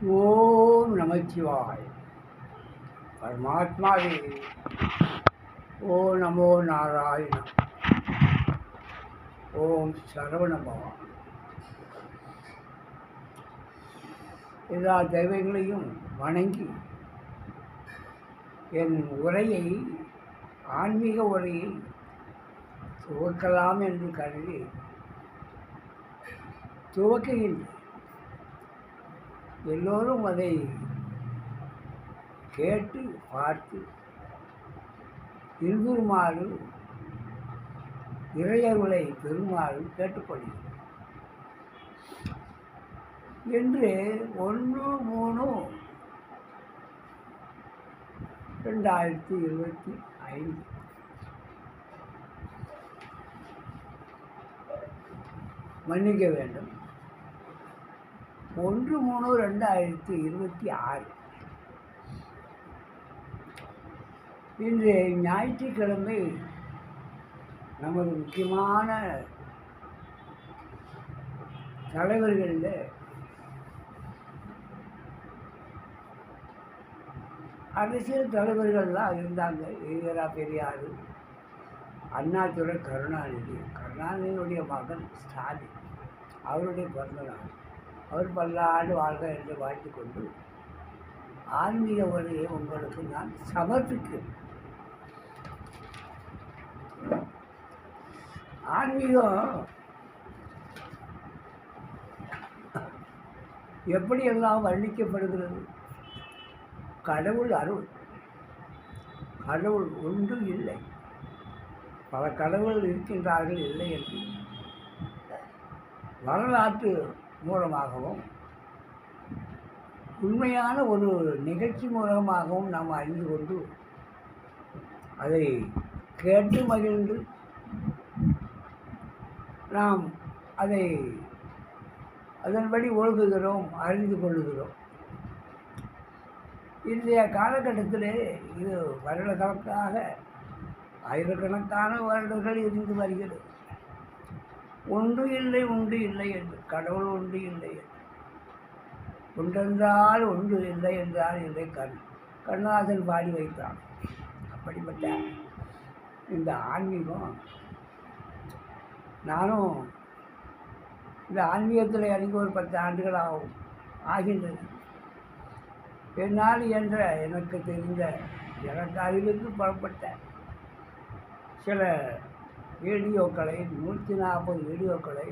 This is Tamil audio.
ஓம் நமச்சிவாய். பரமாத்மாவே ஓ நமோ நாராயண. ஓம் சரவண பவா. எல்லா தெய்வங்களையும் வணங்கி என் உரையை, ஆன்மீக உரையை துவக்கலாம் என்று கருதி துவக்குகின்றேன். எல்லோரும் அதை கேட்டு பார்த்து இன்புறுமாறு, இறையருளை பெறுமாறு கேட்டுக்கொள்கிறேன். என்று 1/3/2025 மன்னிக்க வேண்டும், 1/3/2026 இன்று ஞாயிற்றுக்கிழமை நமது முக்கியமான தலைவர்களில் அரசியல் தலைவர்கள்லாம் இருந்தாங்க. ஈரா பெரியார், அண்ணாதுரை, கருணாநிதியுடைய மகன் ஸ்டாலின், அவருடைய பிறந்தநாள். அவர் பல்லாண்டு வாழ்க என்று வாழ்த்து கொண்டு ஆன்மீக உரையை உங்களுக்கு நான் சமர்ப்பிக்கிறேன். ஆன்மீகம் எப்படியெல்லாம் வர்ணிக்கப்படுகிறது? கடவுள் அருள். கடவுள் ஒன்று இல்லை, பல கடவுள் இருக்கின்றார்கள் இல்லை என்று வரலாற்று மூலமாகவும் உண்மையான ஒரு நிகழ்ச்சி மூலமாகவும் நாம் அறிந்து கொண்டு அதை கேட்டு மகிழ்ந்து நாம் அதை அதன்படி ஒழுகுகிறோம், அறிந்து கொள்ளுகிறோம். இன்றைய காலகட்டத்திலே இது வருடக்கணக்காக, ஆயிரக்கணக்கான வருடங்கள் இருந்து வருகிறது. ஒன்று இல்லை என்று, கடவுள் ஒன்று இல்லை என்று, ஒன்றென்றால் ஒன்று இல்லை என்றால் இல்லை. கண்ணதாசன் பாடி வைத்தான். அப்படிப்பட்ட இந்த ஆன்மீகம், நானும் இந்த ஆன்மீகத்தில் இறங்கி ஒரு 10 ஆண்டுகள் ஆகின்றது. என்னால் என்ற எனக்கு தெரிந்த, எனக்கு அறிவிற்கு புறப்பட்ட சில வீடியோக்களை, 140 வீடியோக்களை